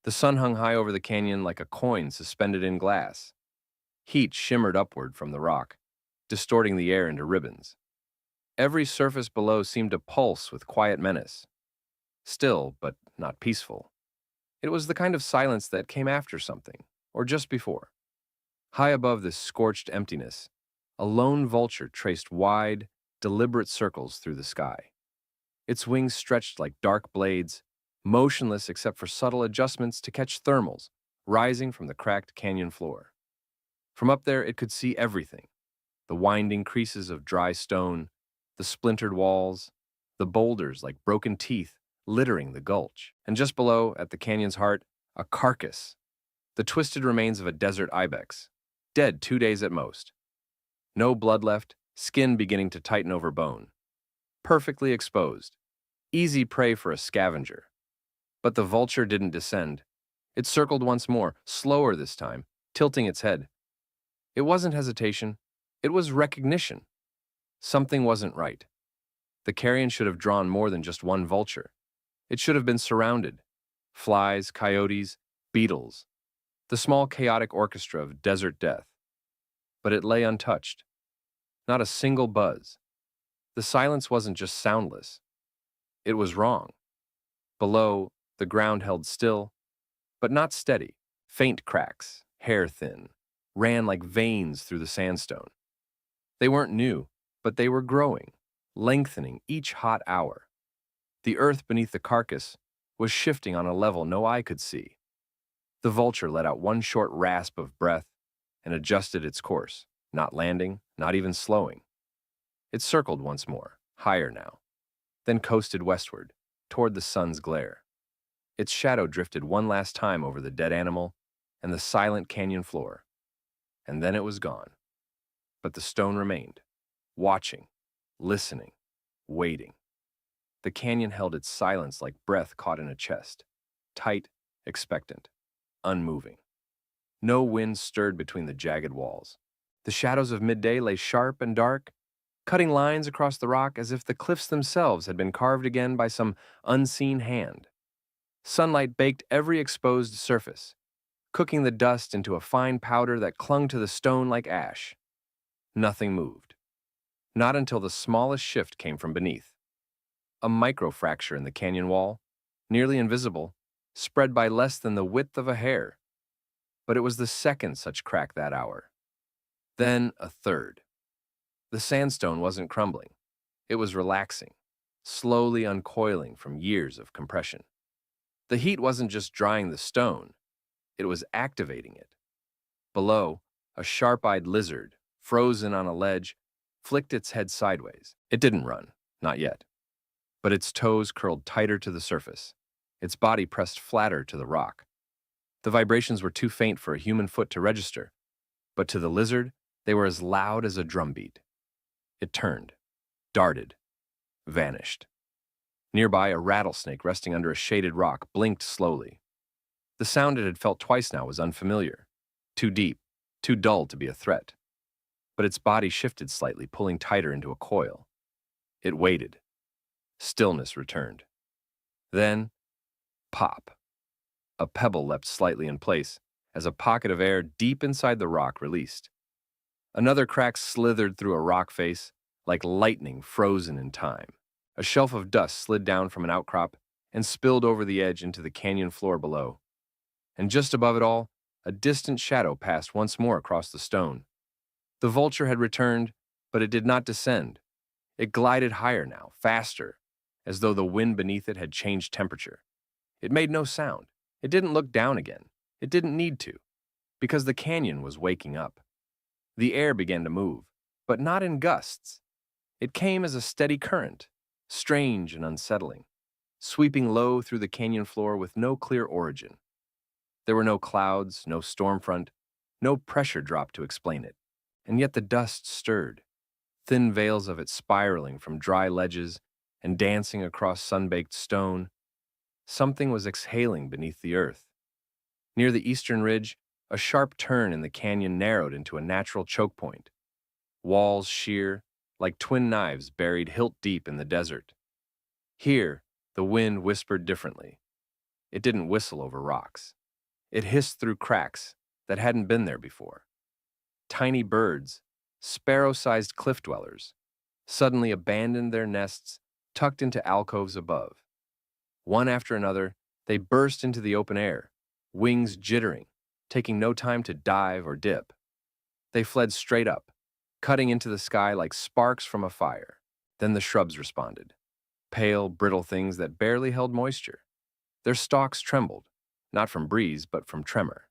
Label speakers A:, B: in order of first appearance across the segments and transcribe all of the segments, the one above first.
A: The sun hung high over the canyon like a coin suspended in glass. Heat shimmered upward from the rock, distorting the air into ribbons. Every surface below seemed to pulse with quiet menace. Still, but not peaceful. It was the kind of silence that came after something, or just before. High above this scorched emptiness, a lone vulture traced wide, deliberate circles through the sky. Its wings stretched like dark blades, motionless except for subtle adjustments to catch thermals rising from the cracked canyon floor. From up there, it could see everything: the winding creases of dry stone, the splintered walls, the boulders like broken teeth littering the gulch. And just below, at the canyon's heart, a carcass, the twisted remains of a desert ibex, dead 2 days at most. No blood left, skin beginning to tighten over bone. Perfectly exposed. Easy prey for a scavenger. But the vulture didn't descend. It circled once more, slower this time, tilting its head. It wasn't hesitation, it was recognition. Something wasn't right. The carrion should have drawn more than just one vulture. It should have been surrounded. Flies, coyotes, beetles. The small chaotic orchestra of desert death. But it lay untouched. Not a single buzz. The silence wasn't just soundless. It was wrong. Below, the ground held still, but not steady. Faint cracks, hair thin, ran like veins through the sandstone. They weren't new, but they were growing, lengthening each hot hour. The earth beneath the carcass was shifting on a level no eye could see. The vulture let out one short rasp of breath and adjusted its course, not landing, not even slowing. It circled once more, higher now, then coasted westward, toward the sun's glare. Its shadow drifted one last time over the dead animal and the silent canyon floor, and then it was gone. But the stone remained, watching, listening, waiting. The canyon held its silence like breath caught in a chest, tight, expectant, unmoving. No wind stirred between the jagged walls. The shadows of midday lay sharp and dark, cutting lines across the rock as if the cliffs themselves had been carved again by some unseen hand. Sunlight baked every exposed surface, cooking the dust into a fine powder that clung to the stone like ash. Nothing moved. Not until the smallest shift came from beneath. A microfracture in the canyon wall, nearly invisible, spread by less than the width of a hair. But it was the second such crack that hour. Then a third. The sandstone wasn't crumbling. It was relaxing, slowly uncoiling from years of compression. The heat wasn't just drying the stone, it was activating it. Below, a sharp-eyed lizard, frozen on a ledge, flicked its head sideways. It didn't run, not yet. But its toes curled tighter to the surface. Its body pressed flatter to the rock. The vibrations were too faint for a human foot to register, but to the lizard, they were as loud as a drumbeat. It turned, darted, vanished. Nearby, a rattlesnake resting under a shaded rock blinked slowly. The sound it had felt twice now was unfamiliar, too deep, too dull to be a threat. But its body shifted slightly, pulling tighter into a coil. It waited. Stillness returned. Then, pop. A pebble leapt slightly in place as a pocket of air deep inside the rock released. Another crack slithered through a rock face, like lightning frozen in time. A shelf of dust slid down from an outcrop and spilled over the edge into the canyon floor below. And just above it all, a distant shadow passed once more across the stone. The vulture had returned, but it did not descend. It glided higher now, faster, as though the wind beneath it had changed temperature. It made no sound. It didn't look down again. It didn't need to, because the canyon was waking up. The air began to move, but not in gusts. It came as a steady current, strange and unsettling, sweeping low through the canyon floor with no clear origin. There were no clouds, no storm front, no pressure drop to explain it, and yet the dust stirred, thin veils of it spiraling from dry ledges and dancing across sun-baked stone. Something was exhaling beneath the earth. Near the eastern ridge, a sharp turn in the canyon narrowed into a natural choke point. Walls sheer, like twin knives buried hilt deep in the desert. Here, the wind whispered differently. It didn't whistle over rocks. It hissed through cracks that hadn't been there before. Tiny birds, sparrow-sized cliff dwellers, suddenly abandoned their nests tucked into alcoves above. One after another, they burst into the open air, wings jittering, taking no time to dive or dip. They fled straight up, cutting into the sky like sparks from a fire. Then the shrubs responded, pale, brittle things that barely held moisture. Their stalks trembled, not from breeze, but from tremor.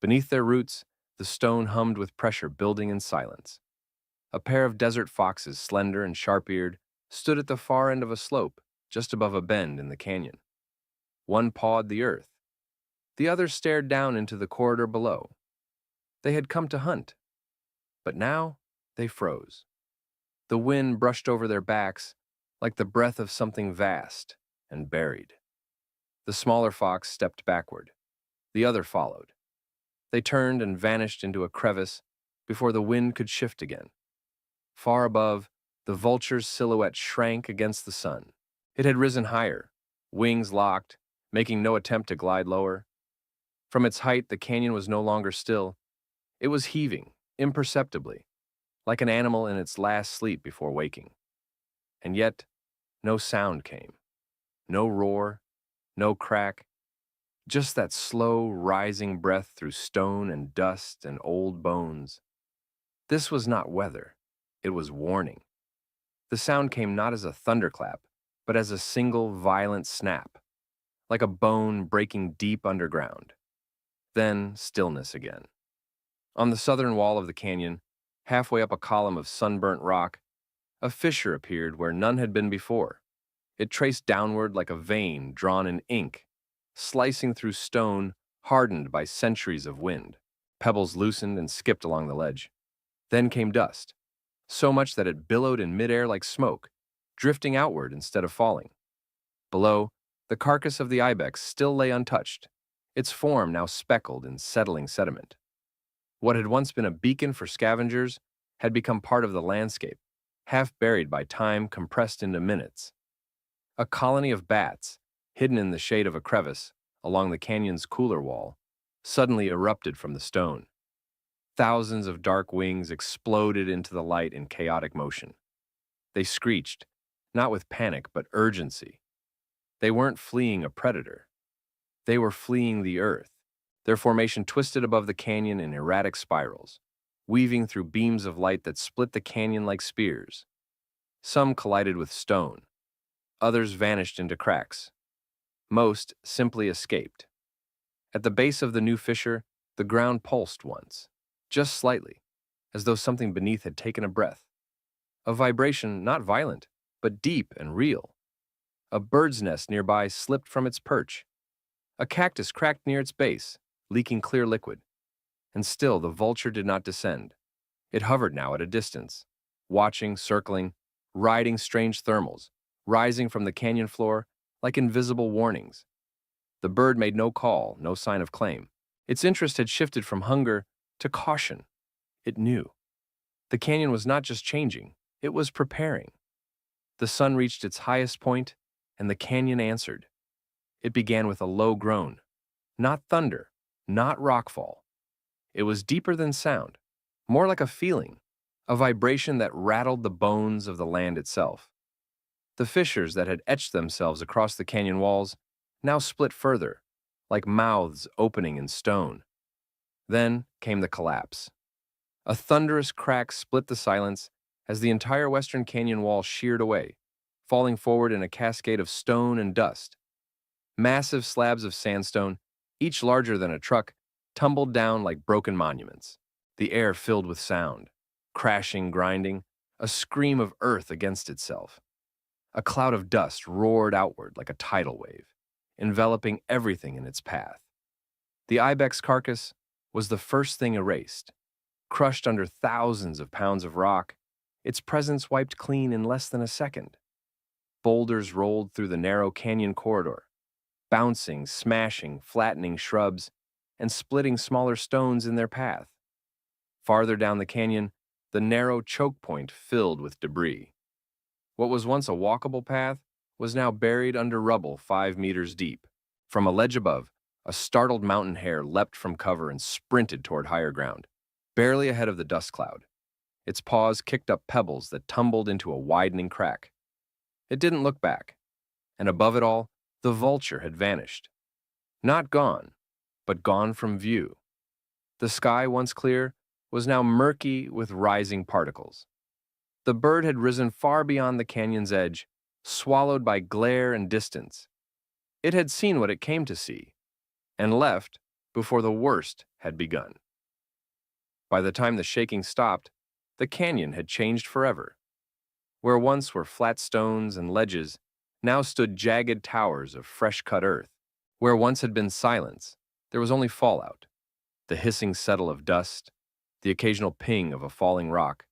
A: Beneath their roots, the stone hummed with pressure building in silence. A pair of desert foxes, slender and sharp-eared, stood at the far end of a slope, just above a bend in the canyon. One pawed the earth. The other stared down into the corridor below. They had come to hunt, but now they froze. The wind brushed over their backs like the breath of something vast and buried. The smaller fox stepped backward. The other followed. They turned and vanished into a crevice before the wind could shift again. Far above, the vulture's silhouette shrank against the sun. It had risen higher, wings locked, making no attempt to glide lower. From its height, the canyon was no longer still. It was heaving, imperceptibly, like an animal in its last sleep before waking. And yet, no sound came. No roar, no crack, just that slow, rising breath through stone and dust and old bones. This was not weather. It was warning. The sound came not as a thunderclap, but as a single violent snap, like a bone breaking deep underground. Then stillness again. On the southern wall of the canyon, halfway up a column of sunburnt rock, a fissure appeared where none had been before. It traced downward like a vein drawn in ink, slicing through stone hardened by centuries of wind. Pebbles loosened and skipped along the ledge. Then came dust, so much that it billowed in midair like smoke, drifting outward instead of falling. Below, the carcass of the ibex still lay untouched, its form now speckled in settling sediment. What had once been a beacon for scavengers had become part of the landscape, half buried by time compressed into minutes. A colony of bats, hidden in the shade of a crevice along the canyon's cooler wall, suddenly erupted from the stone. Thousands of dark wings exploded into the light in chaotic motion. They screeched, not with panic but urgency. They weren't fleeing a predator. They were fleeing the earth. Their formation twisted above the canyon in erratic spirals, weaving through beams of light that split the canyon like spears. Some collided with stone. Others vanished into cracks. Most simply escaped. At the base of the new fissure, the ground pulsed once, just slightly, as though something beneath had taken a breath. A vibration not violent, but deep and real. A bird's nest nearby slipped from its perch. A cactus cracked near its base, leaking clear liquid. And still the vulture did not descend. It hovered now at a distance, watching, circling, riding strange thermals, rising from the canyon floor like invisible warnings. The bird made no call, no sign of claim. Its interest had shifted from hunger to caution. It knew. The canyon was not just changing, it was preparing. The sun reached its highest point, and the canyon answered. It began with a low groan. Not thunder, not rockfall. It was deeper than sound, more like a feeling, a vibration that rattled the bones of the land itself. The fissures that had etched themselves across the canyon walls now split further, like mouths opening in stone. Then came the collapse. A thunderous crack split the silence as the entire western canyon wall sheared away, falling forward in a cascade of stone and dust. Massive slabs of sandstone, each larger than a truck, tumbled down like broken monuments. The air filled with sound, crashing, grinding, a scream of earth against itself. A cloud of dust roared outward like a tidal wave, enveloping everything in its path. The ibex carcass was the first thing erased. Crushed under thousands of pounds of rock, its presence wiped clean in less than a second. Boulders rolled through the narrow canyon corridor, bouncing, smashing, flattening shrubs, and splitting smaller stones in their path. Farther down the canyon, the narrow choke point filled with debris. What was once a walkable path was now buried under rubble 5 meters deep. From a ledge above, a startled mountain hare leapt from cover and sprinted toward higher ground, barely ahead of the dust cloud. Its paws kicked up pebbles that tumbled into a widening crack. It didn't look back, and above it all, the vulture had vanished. Not gone, but gone from view. The sky, once clear, was now murky with rising particles. The bird had risen far beyond the canyon's edge, swallowed by glare and distance. It had seen what it came to see, and left before the worst had begun. By the time the shaking stopped, the canyon had changed forever. Where once were flat stones and ledges, now stood jagged towers of fresh-cut earth. Where once had been silence, there was only fallout, the hissing settle of dust, the occasional ping of a falling rock,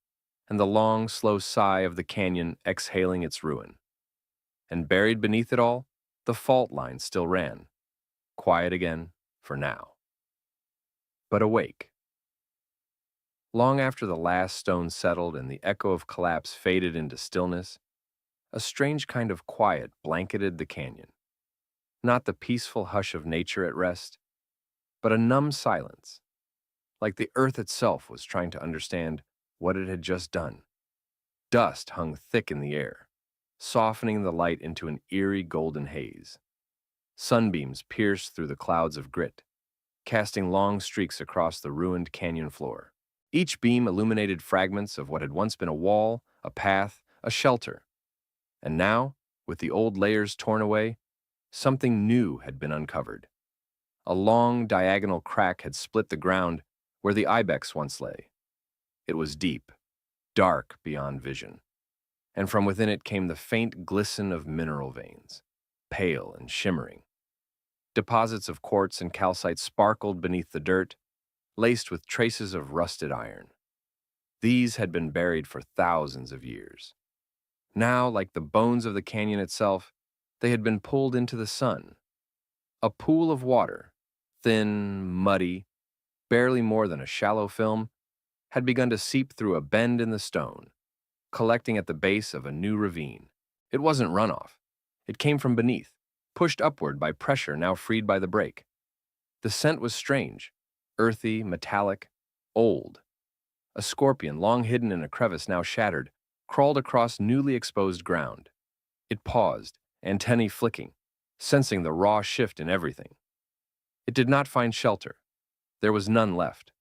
A: and the long, slow sigh of the canyon exhaling its ruin. And buried beneath it all, the fault line still ran, quiet again for now, but awake. Long after the last stone settled and the echo of collapse faded into stillness, a strange kind of quiet blanketed the canyon. Not the peaceful hush of nature at rest, but a numb silence, like the earth itself was trying to understand what it had just done. Dust hung thick in the air, softening the light into an eerie golden haze. Sunbeams pierced through the clouds of grit, casting long streaks across the ruined canyon floor. Each beam illuminated fragments of what had once been a wall, a path, a shelter. And now, with the old layers torn away, something new had been uncovered. A long, diagonal crack had split the ground where the ibex once lay. It was deep, dark beyond vision, and from within it came the faint glisten of mineral veins, pale and shimmering. Deposits of quartz and calcite sparkled beneath the dirt, laced with traces of rusted iron. These had been buried for thousands of years. Now, like the bones of the canyon itself, they had been pulled into the sun. A pool of water, thin, muddy, barely more than a shallow film, had begun to seep through a bend in the stone, collecting at the base of a new ravine. It wasn't runoff. It came from beneath, pushed upward by pressure now freed by the break. The scent was strange, earthy, metallic, old. A scorpion, long hidden in a crevice now shattered, crawled across newly exposed ground. It paused, antennae flicking, sensing the raw shift in everything. It did not find shelter. There was none left.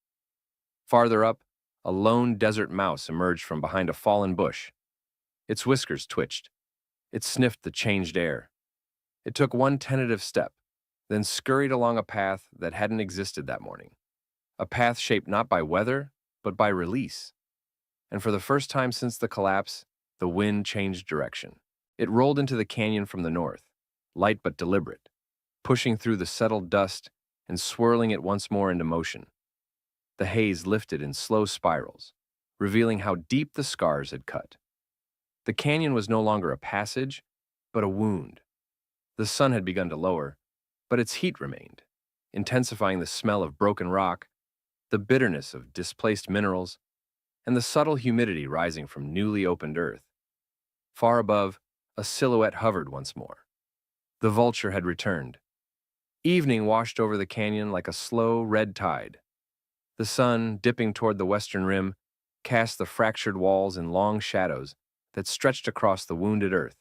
A: Farther up, a lone desert mouse emerged from behind a fallen bush. Its whiskers twitched. It sniffed the changed air. It took one tentative step, then scurried along a path that hadn't existed that morning. A path shaped not by weather, but by release. And for the first time since the collapse, the wind changed direction. It rolled into the canyon from the north, light but deliberate, pushing through the settled dust and swirling it once more into motion. The haze lifted in slow spirals, revealing how deep the scars had cut. The canyon was no longer a passage, but a wound. The sun had begun to lower, but its heat remained, intensifying the smell of broken rock, the bitterness of displaced minerals, and the subtle humidity rising from newly opened earth. Far above, a silhouette hovered once more. The vulture had returned. Evening washed over the canyon like a slow red tide. The sun, dipping toward the western rim, cast the fractured walls in long shadows that stretched across the wounded earth.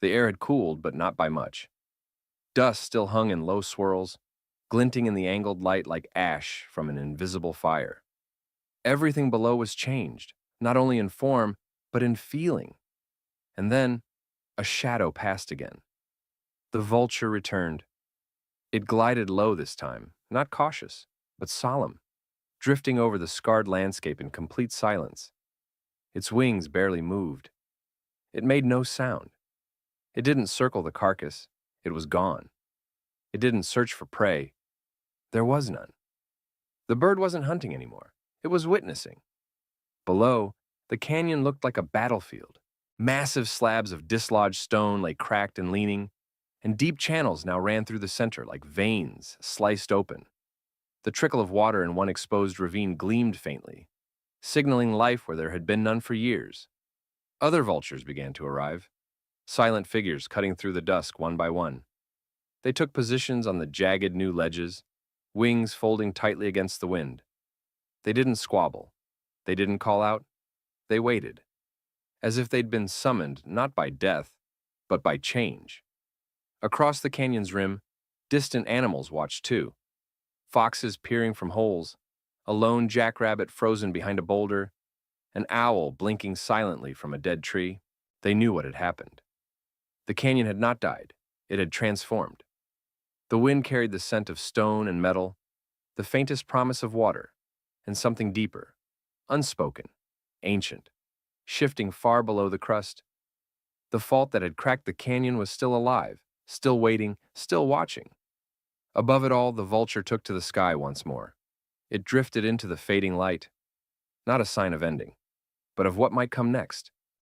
A: The air had cooled, but not by much. Dust still hung in low swirls, glinting in the angled light like ash from an invisible fire. Everything below was changed, not only in form, but in feeling. And then, a shadow passed again. The vulture returned. It glided low this time, not cautious, but solemn, drifting over the scarred landscape in complete silence. Its wings barely moved. It made no sound. It didn't circle the carcass. It was gone. It didn't search for prey. There was none. The bird wasn't hunting anymore. It was witnessing. Below, the canyon looked like a battlefield. Massive slabs of dislodged stone lay cracked and leaning, and deep channels now ran through the center like veins sliced open. The trickle of water in one exposed ravine gleamed faintly, signaling life where there had been none for years. Other vultures began to arrive, silent figures cutting through the dusk one by one. They took positions on the jagged new ledges, wings folding tightly against the wind. They didn't squabble. They didn't call out. They waited, as if they'd been summoned not by death, but by change. Across the canyon's rim, distant animals watched too. Foxes peering from holes, a lone jackrabbit frozen behind a boulder, an owl blinking silently from a dead tree. They knew what had happened. The canyon had not died. It had transformed. The wind carried the scent of stone and metal, the faintest promise of water, and something deeper, unspoken, ancient, shifting far below the crust. The fault that had cracked the canyon was still alive, still waiting, still watching. Above it all, the vulture took to the sky once more. It drifted into the fading light, not a sign of ending, but of what might come next.